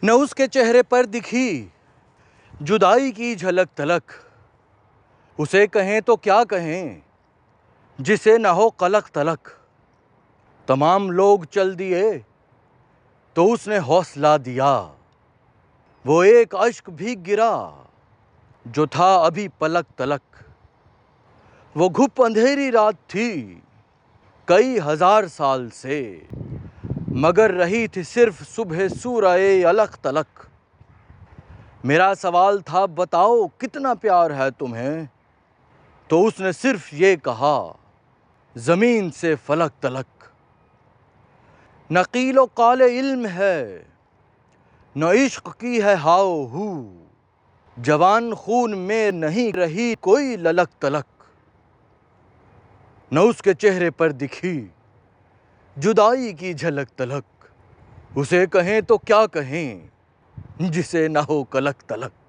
نہ اس کے چہرے پر دکھی جدائی کی جھلک تلک، اسے کہیں تو کیا کہیں جسے نہ ہو قلق تلک۔ تمام لوگ چل دیے تو اس نے حوصلہ دیا، وہ ایک اشک بھی گرا جو تھا ابھی پلک تلک۔ وہ گھپ اندھیری رات تھی کئی ہزار سال سے، مگر رہی تھی صرف صبح سورہ الق تلک۔ میرا سوال تھا بتاؤ کتنا پیار ہے تمہیں، تو اس نے صرف یہ کہا زمین سے فلک تلک۔ نہ قیل و قال علم ہے نہ عشق کی ہے ہاؤ ہو، جوان خون میں نہیں رہی کوئی للک تلک۔ نہ اس کے چہرے پر دکھی جدائی کی جھلک تلک، اسے کہیں تو کیا کہیں جسے نہ ہو قلق تلک۔